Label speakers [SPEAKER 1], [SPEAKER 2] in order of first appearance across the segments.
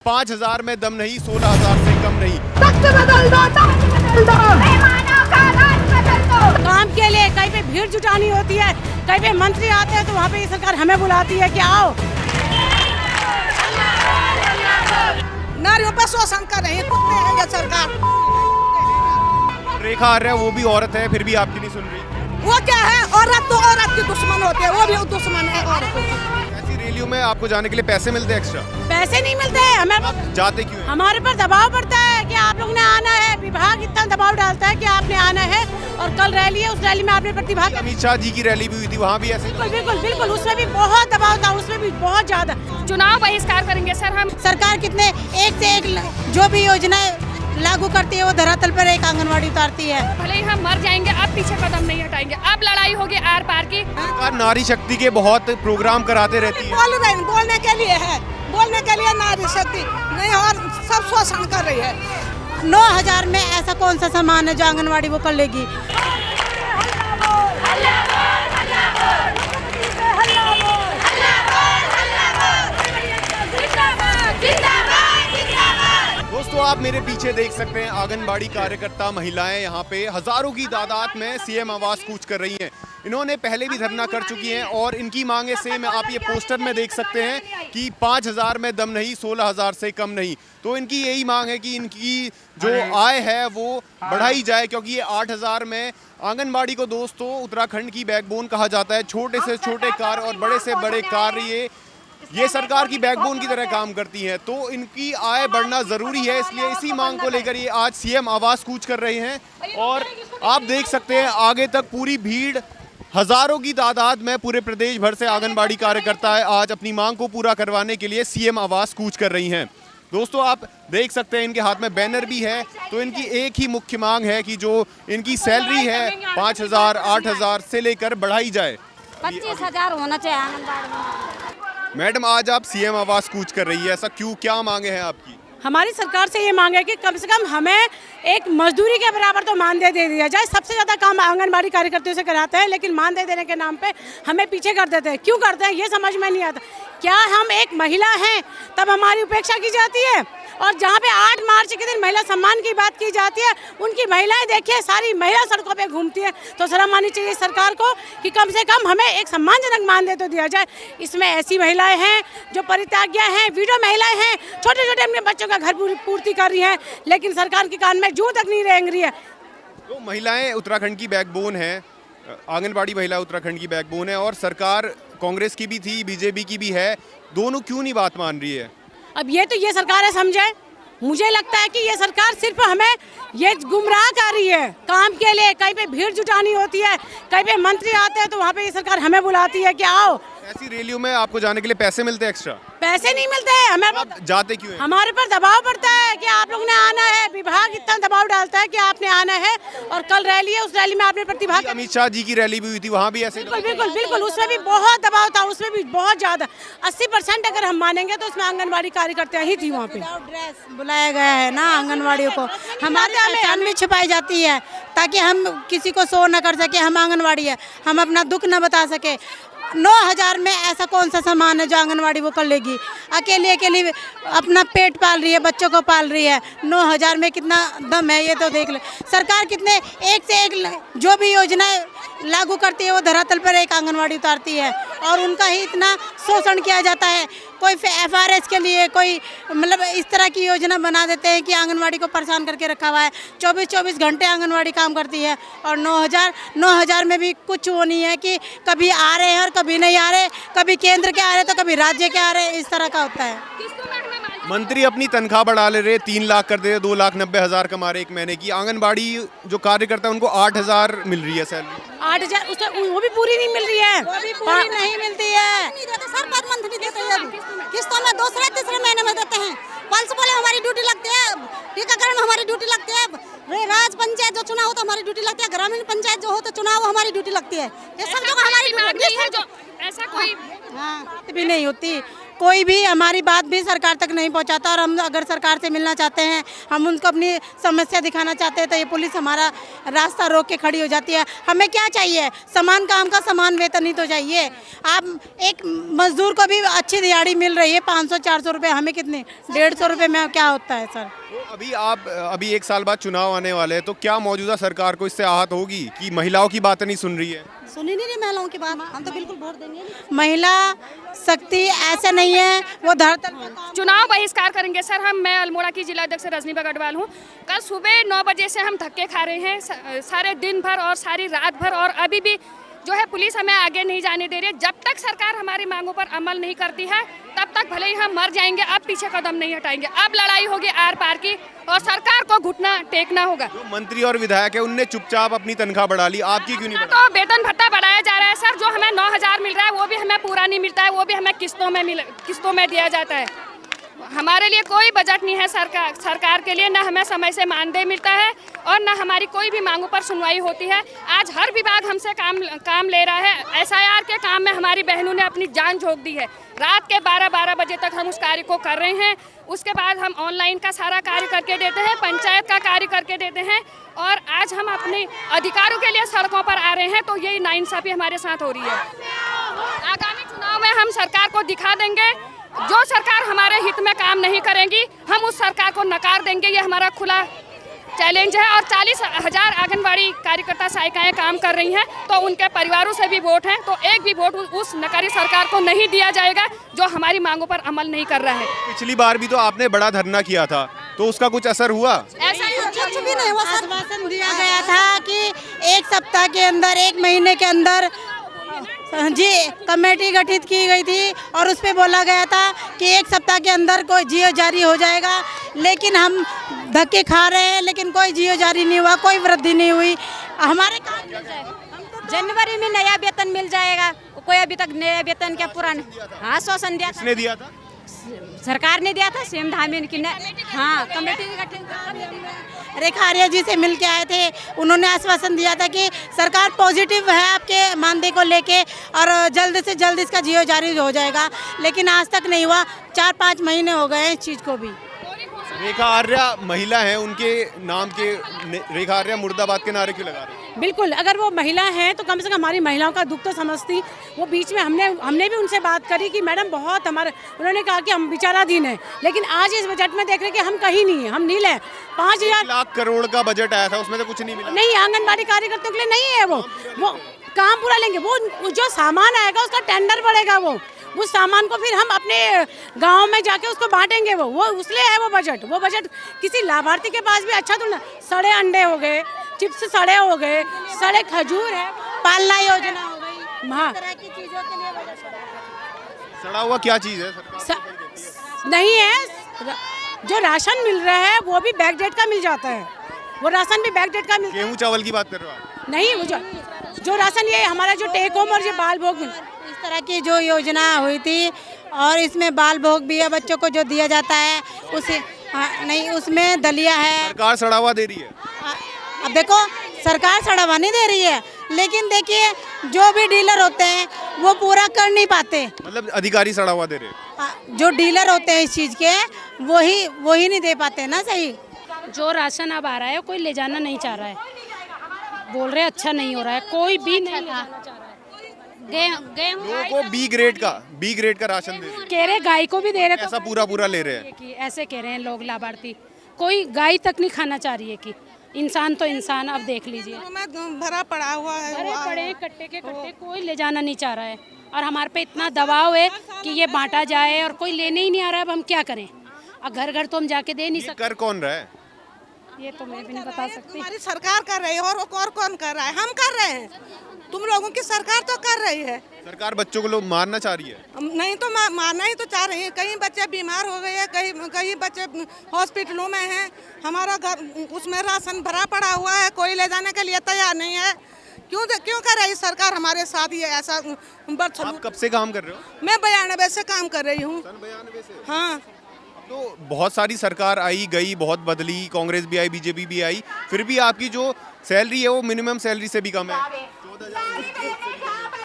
[SPEAKER 1] 5,000 में दम नहीं, 16,000 से कम नहीं।
[SPEAKER 2] तख्त बदल दो, तख्त बदल दो, बेईमानों का राज बदल दो।
[SPEAKER 3] काम के लिए कहीं पे भीड़ जुटानी होती है, कहीं पे मंत्री आते हैं तो वहाँ पे ये सरकार हमें बुलाती है कि आओ।
[SPEAKER 4] नारियों पर शोषण कर रही है, कुत्ते हैं ये सरकार।
[SPEAKER 1] रेखा आर्या वो भी औरत है, फिर भी आपकी नहीं सुन रही।
[SPEAKER 4] वो क्या है, औरत तो औरत की दुश्मन होती है, वो भी दुश्मन है औरतों की।
[SPEAKER 1] ऐसी रैलियों में आपको जाने के लिए पैसे मिलते हैं एक्स्ट्रा?
[SPEAKER 3] पैसे नहीं मिलते हैं हमें,
[SPEAKER 1] जाते क्यों हैं?
[SPEAKER 3] हमारे पर दबाव पड़ता है कि आप लोग ने आना है। विभाग इतना दबाव डालता है कि आपने आना है और कल रैली है, उस रैली में आपने प्रतिभाग।
[SPEAKER 1] अमित शाह जी की रैली भी हुई थी, वहाँ भी ऐसे?
[SPEAKER 3] बिल्कुल बिल्कुल बिल्कुल, उसमें भी बहुत दबाव था, उसमें भी बहुत ज्यादा।
[SPEAKER 5] चुनाव बहिष्कार करेंगे सर हम।
[SPEAKER 3] सरकार कितने एक से एक जो भी योजनाएं लागू करती है वो धरातल पर एक आंगनवाड़ी उतारती है।
[SPEAKER 5] भले ही हम मर जाएंगे, अब पीछे कदम नहीं हटाएंगे। अब लड़ाई होगी आर पार की।
[SPEAKER 1] सरकार नारी शक्ति के बहुत प्रोग्राम कराते रहती है।
[SPEAKER 4] बोलने के लिए है, बोलने के लिए नारी शक्ति नहीं, और सब शोषण कर रही है।
[SPEAKER 3] 9,000 में ऐसा कौन सा सामान है जो आंगनवाड़ी वो कर लेगी?
[SPEAKER 1] दोस्तों आप मेरे पीछे देख सकते हैं आंगनबाड़ी कार्यकर्ता महिलाएं यहाँ पे हजारों की तादाद में सीएम आवास कूच कर रही हैं। इन्होंने पहले भी धरना कर चुकी हैं और इनकी मांगे सेम है। आप ये पोस्टर में देख सकते हैं कि 5,000 में दम नहीं, 16,000 से कम नहीं। तो इनकी यही मांग है कि इनकी जो आय है वो बढ़ाई जाए, क्योंकि ये 8,000 में आंगनबाड़ी को दोस्तों उत्तराखंड की बैकबोन कहा जाता है। छोटे से छोटे कार्य और बड़े से बड़े कार्य ये सरकार की बैकबोन की तरह काम करती हैं। तो इनकी आय बढ़ना ज़रूरी है, इसलिए इसी मांग को लेकर ये आज सीएम आवास कूच कर रहे हैं। और आप देख सकते हैं आगे तक पूरी भीड़ हजारों की तादाद में पूरे प्रदेश भर से आंगनबाड़ी कार्यकर्ता आज अपनी मांग को पूरा करवाने के लिए सीएम आवास कूच कर रही हैं। दोस्तों आप देख सकते हैं इनके हाथ में बैनर भी है। तो इनकी एक ही मुख्य मांग है कि जो इनकी सैलरी है 5,000, 8,000 से लेकर बढ़ाई जाए।
[SPEAKER 3] 25,000 होना चाहिए आंगनबाड़ी में।
[SPEAKER 1] मैडम आज आप सीएम आवास कूच कर रही है, ऐसा क्यों, क्या मांगे हैं आपकी?
[SPEAKER 3] हमारी सरकार से ये मांग है कि कम से कम हमें एक मजदूरी के बराबर तो मानदेय दे दिया जाए। सबसे ज़्यादा काम आंगनबाड़ी कार्यकर्ताओं से कराते हैं, लेकिन मानदेय देने के नाम पे हमें पीछे कर देते हैं। क्यों करते हैं ये समझ में नहीं आता। क्या हम एक महिला हैं तब हमारी उपेक्षा की जाती है? और जहाँ पे 8 मार्च के दिन महिला सम्मान की बात की जाती है, उनकी महिलाएं देखिए सारी महिला सड़कों पे घूमती है। तो शर्म आनी चाहिए सरकार को कि कम से कम हमें एक सम्मानजनक मानदेय तो दिया जाए। इसमें ऐसी महिलाएं हैं जो परित्यागियां हैं, विडो महिलाएं हैं, छोटे छोटे अपने बच्चों का घर पूर्ति कर रही हैं, लेकिन सरकार के कान में जूं तक नहीं रेंग रही है।
[SPEAKER 1] तो महिलाएं उत्तराखंड की बैकबोन है, आंगनबाड़ी महिला उत्तराखंड की बैकबोन है, और सरकार कांग्रेस की भी थी, बीजेपी की भी है, दोनों क्यों नहीं बात मान रही है?
[SPEAKER 3] अब ये तो ये सरकार है समझे। मुझे लगता है कि ये सरकार सिर्फ हमें ये गुमराह कर रही है। काम के लिए कहीं पे भीड़ जुटानी होती है, कहीं पे मंत्री आते हैं तो वहाँ पे ये सरकार हमें बुलाती है कि आओ।
[SPEAKER 1] ऐसी रैलियों में आपको जाने के लिए पैसे मिलते हैं एक्स्ट्रा?
[SPEAKER 3] पैसे नहीं मिलते हैं हमें,
[SPEAKER 1] आप जाते क्यों हैं?
[SPEAKER 3] हमारे पर दबाव पड़ता है कि आप लोग ने आना है। विभाग इतना दबाव डालता है कि आपने आना है और कल रैली है, उस रैली में आपने प्रतिभाग।
[SPEAKER 1] अमित शाह जी की रैली भी हुई थी, वहाँ भी ऐसे?
[SPEAKER 3] बिल्कुल बिल्कुल बिल्कुल, उसमें भी बहुत दबाव था, उसमें भी बहुत ज्यादा। 80% अगर हम मानेंगे तो उसमें आंगनबाड़ी कार्यकर्ता ही थी वहाँ पे।
[SPEAKER 6] ड्रेस बुलाया गया है ना आंगनवाड़ियों को, हमारे पहचान में छिपाई जाती है ताकि हम किसी को शो न कर सके हम आंगनवाड़ी है, हम अपना दुख न बता सके। 9,000 में ऐसा कौन सा सामान है जो आंगनवाड़ी वो कर लेगी? अकेले अकेले अपना पेट पाल रही है, बच्चों को पाल रही है। 9,000 में कितना दम है ये तो देख ले। सरकार कितने एक से एक जो भी योजनाएं लागू करती है वो धरातल पर एक आंगनवाड़ी उतारती है, और उनका ही इतना शोषण किया जाता है। कोई FRS के लिए कोई मतलब इस तरह की योजना बना देते हैं कि आंगनवाड़ी को परेशान करके रखा हुआ है। 24-24 घंटे आंगनवाड़ी काम करती है, और 9,000 में भी कुछ वो नहीं है कि कभी आ रहे हैं और कभी नहीं आ रहे, कभी केंद्र के आ रहे तो कभी राज्य के आ रहे, इस तरह का होता है।
[SPEAKER 1] मंत्री अपनी तनख्वाह बढ़ा ले रहे, 3 लाख कर दे, 2,90,000 कमा रहे एक महीने की। आंगनबाड़ी जो कार्यकर्ता है उनको 8,000 मिल रही है सैलरी।
[SPEAKER 3] 8,000 उससे वो भी पूरी नहीं मिल रही है,
[SPEAKER 6] वो भी पूरी नहीं मिलती है। सर पर मंथ नहीं देते हैं, किस्तों में दूसरे तीसरे महीने में देते हैं। पल्स बोले हमारी ड्यूटी लगती है, टीकाकरण में हमारी ड्यूटी लगती है, राज पंचायत जो चुनाव हो तो हमारी ड्यूटी लगती है, ग्रामीण पंचायत जो हो तो चुनाव हमारी ड्यूटी लगती है। ये सब जगह हमारी ड्यूटी
[SPEAKER 5] है जो ऐसा कोई
[SPEAKER 6] भी नहीं होती। कोई भी हमारी बात भी सरकार तक नहीं पहुंचाता। और हम अगर सरकार से मिलना चाहते हैं, हम उनको अपनी समस्या दिखाना चाहते हैं, तो ये पुलिस हमारा रास्ता रोक के खड़ी हो जाती है। हमें क्या चाहिए? समान काम का समान वेतन ही तो चाहिए। आप एक मजदूर को भी अच्छी दिहाड़ी मिल रही है, 500-400 रुपये, हमें कितने 150 रुपये में क्या होता है सर?
[SPEAKER 1] तो अभी 1 साल बाद चुनाव आने वाले हैं, तो क्या मौजूदा सरकार को इससे आहत होगी कि महिलाओं की बातें नहीं सुन रही है?
[SPEAKER 6] सुनी नहीं रही महिलाओं की बात, हम तो बिल्कुल वोट देंगे। महिला शक्ति ऐसे नहीं है, वो धरतल पे काम।
[SPEAKER 5] चुनाव बहिष्कार करेंगे सर। मैं अल्मोड़ा की जिला अध्यक्ष रजनी बगड़वाल हूँ। कल सुबह 9 बजे से हम धक्के खा रहे हैं, सारे दिन भर और सारी रात भर, और अभी भी जो है पुलिस हमें आगे नहीं जाने दे रही है। जब तक सरकार हमारी मांगों पर अमल नहीं करती है, तब तक भले ही हम मर जाएंगे, अब पीछे कदम नहीं हटाएंगे। अब लड़ाई होगी आर पार की, और सरकार को घुटना टेकना होगा।
[SPEAKER 1] जो मंत्री और विधायक है, उनने चुपचाप अपनी तनख्वाह बढ़ा ली, आपकी क्यों नहीं बढ़ा?
[SPEAKER 5] तो वेतन भत्ता बढ़ाया जा रहा है सर। जो हमें 9,000 मिल रहा है, वो भी हमें पूरा नहीं मिलता है, वो भी हमें किस्तों में दिया जाता है। हमारे लिए कोई बजट नहीं है सरकार के लिए, ना हमें समय से मानदेय मिलता है, और ना हमारी कोई भी मांगों पर सुनवाई होती है। आज हर विभाग हमसे काम ले रहा है। SIR के काम में हमारी बहनों ने अपनी जान झोंक दी है। रात के 12-12 बजे तक हम उस कार्य को कर रहे हैं। उसके बाद हम ऑनलाइन का सारा कार्य करके देते हैं, पंचायत का कार्य करके देते हैं, और आज हम अपने अधिकारों के लिए सड़कों पर आ रहे हैं। तो यही नाइंसाफी हमारे साथ हो रही है। आगामी चुनाव में हम सरकार को दिखा देंगे, जो सरकार हमारे हित में काम नहीं करेंगी, हम उस सरकार को नकार देंगे। ये हमारा खुला चैलेंज है। और 40,000 आंगनबाड़ी कार्यकर्ता सहायिकाएं काम कर रही हैं, तो उनके परिवारों से भी वोट हैं, तो एक भी वोट उस नकारी सरकार को नहीं दिया जाएगा जो हमारी मांगों पर अमल नहीं कर रहा है।
[SPEAKER 1] पिछली बार भी तो आपने बड़ा धरना किया था, तो उसका कुछ असर हुआ?
[SPEAKER 5] ऐसा
[SPEAKER 6] कुछ भी नहीं हुआ। आश्वासन दिया गया था कि 1 सप्ताह के अंदर, 1 महीने के अंदर जी कमेटी गठित की गई थी, और उस पे बोला गया था कि 1 सप्ताह के अंदर कोई जियो जारी हो जाएगा। लेकिन हम धक्के खा रहे हैं, लेकिन कोई जियो जारी नहीं हुआ, कोई वृद्धि नहीं हुई। हमारे काम मिल जाएगा, जनवरी में नया वेतन मिल जाएगा। कोई अभी तक नया वेतन क्या पुराना आश्वासन दिया था?
[SPEAKER 1] किसने दिया था?
[SPEAKER 6] सरकार ने दिया था, सीएम धामी की। हाँ, कमेटी गठित रेखा आर्या जी से मिल के आए थे। उन्होंने आश्वासन दिया था कि सरकार पॉजिटिव है आपके मानदेय को लेके, और जल्द से जल्द इसका जियो जारी हो जाएगा। लेकिन आज तक नहीं हुआ। 4-5 महीने हो गए इस चीज़ को भी।
[SPEAKER 1] रेखा आर्या महिला है, उनके नाम के रेखा आर्या मुर्दाबाद के नारे क्यों लगा रहे हैं?
[SPEAKER 3] बिल्कुल, अगर वो महिला हैं तो कम से कम हमारी महिलाओं का दुख तो समझती। वो बीच में हमने भी उनसे बात करी कि मैडम बहुत हमारे, उन्होंने कहा कि हम विचाराधीन हैं। लेकिन आज इस बजट में देख रहे कि हम कहीं नहीं है, हम नील है। 5,000
[SPEAKER 1] लाख करोड़ का बजट आया था, उसमें तो कुछ नहीं मिला।
[SPEAKER 3] नहीं, आंगनबाड़ी कार्यकर्ताओं के लिए नहीं है। वो काम पूरा लेंगे। वो जो सामान आएगा उसका टेंडर पड़ेगा। वो उस सामान को फिर हम अपने गांव में जाके उसको बांटेंगे। वो उसलिए है वो बजट किसी लाभार्थी के पास भी अच्छा तो ना। सड़े अंडे हो गए, चिप्स सड़े हो गए, सड़े खजूर है, पालना योजना हो गई, हाँ तरह की चीजों के लिए बजट
[SPEAKER 1] सड़ा हुआ क्या चीज है
[SPEAKER 3] नहीं है। जो राशन मिल रहा है वो भी बैकडेट का मिल जाता है। वो राशन भी बैकडेट का मिल।
[SPEAKER 1] गेहूं चावल की बात कर रहे हो आप?
[SPEAKER 3] नहीं, वो जो राशन ये हमारा जो टेक होम और जो बाल भोग,
[SPEAKER 6] इस तरह की जो योजना हुई थी, और इसमें बाल भोग भी है, बच्चों को जो दिया जाता है उसे नहीं, उसमें दलिया है।
[SPEAKER 1] सरकार सड़ा हुआ दे रही है।
[SPEAKER 6] अब देखो, सरकार सड़ावा नहीं दे रही है, लेकिन देखिए जो भी डीलर होते हैं वो पूरा कर नहीं पाते।
[SPEAKER 1] मतलब अधिकारी सड़ा हुआ दे रहे हैं।
[SPEAKER 6] जो डीलर होते हैं इस चीज़ के, वही नहीं दे पाते ना सही।
[SPEAKER 3] जो राशन अब आ रहा है कोई ले जाना नहीं चाह रहा है। बोल रहे अच्छा नहीं हो रहा है, कोई भी नहीं ले जाना चाह रहा है। गेहूं
[SPEAKER 1] लोगों को बी ग्रेड का राशन दे रहे हैं।
[SPEAKER 3] कह रहे गाय को भी दे रहे,
[SPEAKER 1] ऐसा पूरा ले रहे हैं
[SPEAKER 3] कि ऐसे कह रहे हैं लोग लाभार्थी। कोई गाय तक नहीं खाना चाह रही है कि इंसान तो इंसान। अब देख लीजिए,
[SPEAKER 4] भरा पड़ा हुआ है,
[SPEAKER 3] भरे पड़े हैं कट्टे के कट्टे, कोई ले जाना नहीं चाह रहा है। और हमारे पे इतना दबाव है कि ये बांटा जाए और कोई लेने ही नहीं आ रहा है। अब हम क्या करें? अब घर घर तो हम जाके दे नहीं सकते।
[SPEAKER 1] कर कौन रहा है?
[SPEAKER 3] ये तो मैं भी नहीं बता सकती।
[SPEAKER 4] हमारी सरकार कर रही है, और कौन कर रहा है? हम कर रहे हैं। तुम लोगों की सरकार तो कर रही है।
[SPEAKER 1] सरकार बच्चों को लोग मारना चाह रही है।
[SPEAKER 4] नहीं तो मारना ही तो चाह रही है। कहीं बच्चे बीमार हो गए हैं, कहीं बच्चे हॉस्पिटलों में हैं। हमारा घर उसमें राशन भरा पड़ा हुआ है, कोई ले जाने के लिए तैयार नहीं है। क्यों कर रही सरकार हमारे साथ ये ऐसा?
[SPEAKER 1] आप कब से काम कर रहे हो?
[SPEAKER 4] मैं 92 से काम कर रही हूँ।
[SPEAKER 1] 92 से?
[SPEAKER 4] हाँ।
[SPEAKER 1] तो बहुत सारी सरकार आई गई, बहुत बदली, कांग्रेस भी आई, बीजेपी भी आई, फिर भी आपकी जो सैलरी है वो मिनिमम सैलरी से भी कम है।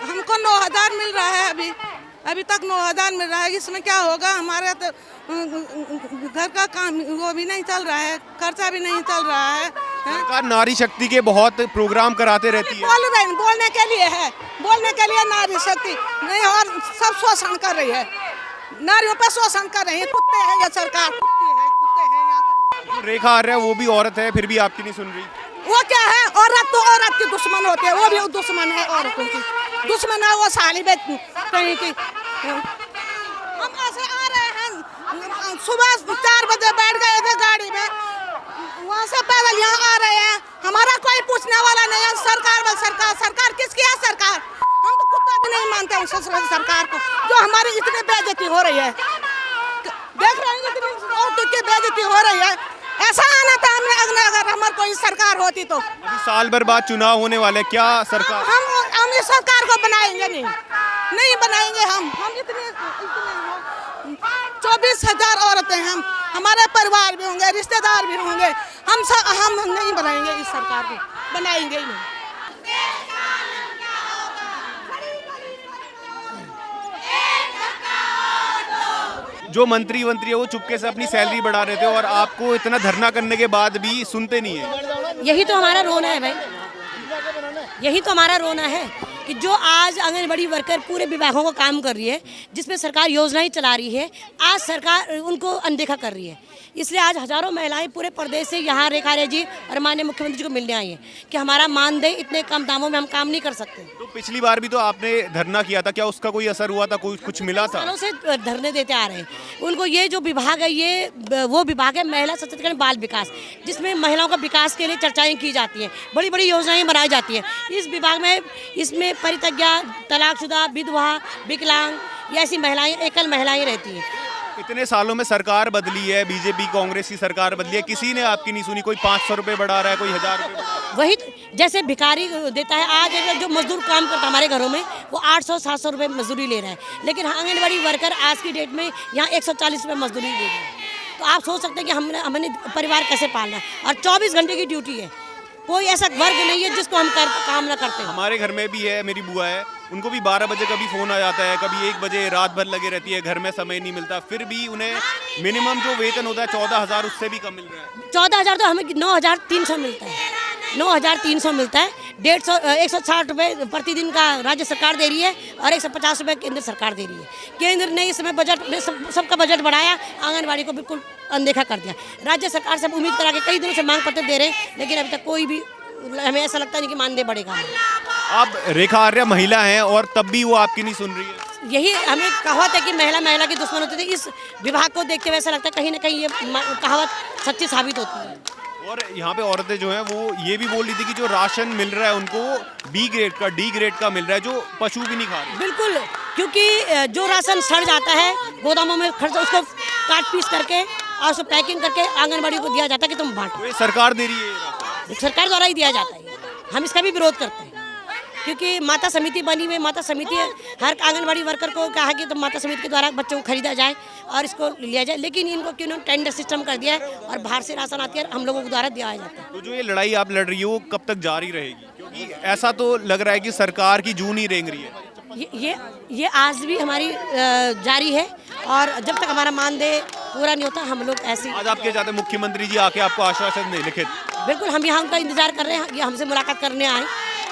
[SPEAKER 4] हमको 9,000 मिल रहा है अभी। अभी तक 9,000 मिल रहा है। इसमें क्या होगा, हमारे तो घर का काम वो भी नहीं चल रहा है, खर्चा भी नहीं चल रहा है।
[SPEAKER 1] सरकार नारी शक्ति के बहुत प्रोग्राम कराते रहती है।
[SPEAKER 4] बोल रहे हैं, बोलने के लिए है, बोलने के लिए नारी शक्ति नहीं, और सब शोषण कर रही है, नारियों पर शोषण कर रही है। कुत्ते हैं ये सरकार, कुत्ते हैं यहाँ।
[SPEAKER 1] रेखा आर्य है, वो भी औरत है, फिर भी आपकी नहीं सुन रही।
[SPEAKER 4] वो क्या है, औरत तो औरत की दुश्मन होती है, वो भी दुश्मन है, औरतों की दुश्मन है वो साली बेच कहीं की। हम ऐसे आ रहे हैं, सुबह 4 बजे बैठ गए थे गाड़ी में, वहाँ से पैदल यहाँ आ रहे हैं, हमारा कोई पूछने वाला नहीं है। सरकार किसकी है सरकार? हम तो कुत्ता भी नहीं मानते उस सरकार को, जो हमारी इतनी बेइज्जती हो रही है। देख रहे हैं इतनी औरतों की बेइज्जती हो रही है। ऐसा आना था हमने, अगर हमारी कोई सरकार होती तो।
[SPEAKER 1] अभी साल भर बाद चुनाव होने वाले, क्या सरकार?
[SPEAKER 4] हम इस सरकार को बनाएंगे नहीं बनाएंगे। हम इतने 24,000 औरतें हैं, हमारे परिवार भी होंगे, रिश्तेदार भी होंगे, हम नहीं बनाएंगे इस सरकार को, बनाएंगे ही नहीं।
[SPEAKER 1] जो मंत्री है वो चुपके से अपनी सैलरी बढ़ा रहे थे और आपको इतना धरना करने के बाद भी सुनते नहीं है।
[SPEAKER 7] यही तो हमारा रोना है भाई, यही तो हमारा रोना है कि जो आज आंगनबाड़ी वर्कर पूरे विभागों को काम कर रही है, जिसमें सरकार योजनाएं चला रही है, आज सरकार उनको अनदेखा कर रही है। इसलिए आज हजारों महिलाएं पूरे प्रदेश से यहाँ रेखा आर्य जी और माननीय मुख्यमंत्री जी को मिलने आई हैं कि हमारा मानदेय इतने कम दामों में हम काम नहीं कर सकते।
[SPEAKER 1] तो पिछली बार भी तो आपने धरना किया था, क्या उसका कोई असर हुआ था, कुछ मिला था?
[SPEAKER 7] सालों से धरने देते आ रहे हैं उनको। ये जो विभाग है, ये वो विभाग है महिला सशक्तिकरण बाल विकास, जिसमें महिलाओं का विकास के लिए चर्चाएं की जाती हैं, बड़ी बड़ी योजनाएं बनाई जाती हैं। इस विभाग में इसमें परित्यज्ञा, तलाकशुदा, विधवा, विकलांग, ये ऐसी महिलाएं, एकल महिलाएं रहती हैं।
[SPEAKER 1] इतने सालों में सरकार बदली है, बीजेपी कांग्रेस की सरकार बदली है, किसी ने आपकी नहीं सुनी। कोई 500 रुपये बढ़ा रहा है, कोई 1000 रुपये बढ़ा रहा है।
[SPEAKER 7] वही जैसे भिखारी देता है, आज अगर जो मजदूर काम करता है हमारे घरों में, वो 800-700 रुपये मजदूरी ले रहा है, लेकिन आंगनबाड़ी वर्कर आज की डेट में यहाँ 140 रुपये मजदूरी ले रहे हैं। तो आप सोच सकते हैं कि हमने परिवार कैसे पालना है, और 24 घंटे की ड्यूटी है। कोई ऐसा वर्ग नहीं है जिसको हम काम ना करते हैं।
[SPEAKER 1] हमारे घर में भी है, मेरी बुआ है, उनको भी 12 बजे कभी फ़ोन आ जाता है, कभी 1 बजे, रात भर लगे रहती है, घर में समय नहीं मिलता, फिर भी उन्हें मिनिमम जो वेतन होता है 14,000, उससे भी कम मिल रहा है।
[SPEAKER 7] 14,000 तो हमें 9,300 मिलता है, 9,300 मिलता है। 160 रुपये प्रतिदिन का राज्य सरकार दे रही है और 150 रुपये केंद्र सरकार दे रही है। केंद्र ने इस समय बजट में सबका बजट बढ़ाया, आंगनबाड़ी को बिल्कुल अनदेखा कर दिया। राज्य सरकार से उम्मीद करा के कई दिनों से मांग पत्र दे रहे हैं, लेकिन अभी तक कोई भी, हमें ऐसा लगता नहीं कि मानदेय बढ़ेगा।
[SPEAKER 1] आप रेखा आर्य महिला हैं और तब भी वो आपकी नहीं सुन रही है।
[SPEAKER 7] यही हमें कहावत है कि महिला की दुश्मन होती थी। इस विभाग को देखते हुए ऐसा लगता है कहीं ना कहीं ये कहावत सच्ची साबित होती है।
[SPEAKER 1] और यहाँ पे औरतें जो हैं वो ये भी बोल रही थी कि जो राशन मिल रहा है उनको डी ग्रेड का मिल रहा है, जो पशु भी नहीं खा रहे।
[SPEAKER 7] बिल्कुल, क्योंकि जो राशन सड़ जाता है गोदामों में, खर्च उसको काट पीस करके और उसको पैकिंग करके आंगनबाड़ी को दिया जाता है कि तुम बांटो।
[SPEAKER 1] तो ये सरकार दे रही है,
[SPEAKER 7] सरकार द्वारा ही दिया जाता है। हम इसका भी विरोध करते हैं, क्योंकि माता समिति बनी हुई, माता समिति हर आंगनबाड़ी वर्कर को कहा कि तुम माता समिति के द्वारा बच्चों को खरीदा जाए और इसको लिया जाए, लेकिन इनको क्यों टेंडर सिस्टम कर दिया है और बाहर से राशन आती है, हम लोगों के द्वारा दिया जाता है।
[SPEAKER 1] तो जो ये लड़ाई आप लड़ रही हो वो कब तक जारी रहेगी? क्योंकि ऐसा तो लग रहा है कि सरकार की जून ही रेंग रही है।
[SPEAKER 7] ये आज भी हमारी जारी है, और जब तक हमारा मानदेय पूरा नहीं होता हम लोग ऐसे।
[SPEAKER 1] आज आप क्या चाहते हैं, मुख्यमंत्री जी आके आपको आश्वासन दें लिखित?
[SPEAKER 7] बिल्कुल, हम यहाँ उनका इंतजार कर रहे हैं, ये हमसे मुलाकात करने आए,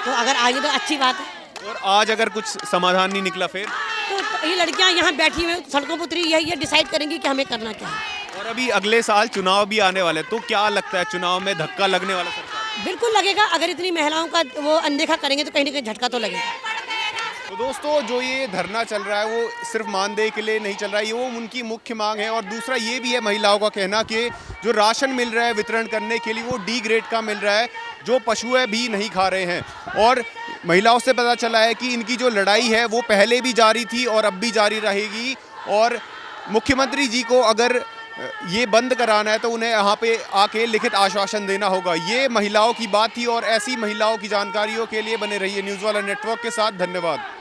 [SPEAKER 7] तो अगर आएंगे तो अच्छी बात है।
[SPEAKER 1] और आज अगर कुछ समाधान नहीं निकला फिर?
[SPEAKER 7] तो ये लड़कियाँ यहाँ बैठी हुई सड़कों पर उतरी, ये डिसाइड करेंगी कि हमें करना क्या है।
[SPEAKER 1] और अभी अगले साल चुनाव भी आने वाले, तो क्या लगता है चुनाव में धक्का लगने वाला सरकार?
[SPEAKER 7] बिल्कुल लगेगा, अगर इतनी महिलाओं का वो अनदेखा करेंगे तो कहीं ना कहीं झटका तो लगेगा।
[SPEAKER 1] तो दोस्तों, जो ये धरना चल रहा है वो सिर्फ मानदेय के लिए नहीं चल रहा है, ये वो उनकी मुख्य मांग है। और दूसरा ये भी है महिलाओं का कहना कि जो राशन मिल रहा है वितरण करने के लिए वो डी ग्रेड का मिल रहा है, जो पशु भी नहीं खा रहे हैं। और महिलाओं से पता चला है कि इनकी जो लड़ाई है वो पहले भी जारी थी और अब भी जारी रहेगी। और मुख्यमंत्री जी को अगर ये बंद कराना है तो उन्हें यहाँ पे आके लिखित आश्वासन देना होगा। ये महिलाओं की बात थी, और ऐसी महिलाओं की जानकारियों के लिए बने रहिए न्यूज़ वाला नेटवर्क के साथ। धन्यवाद।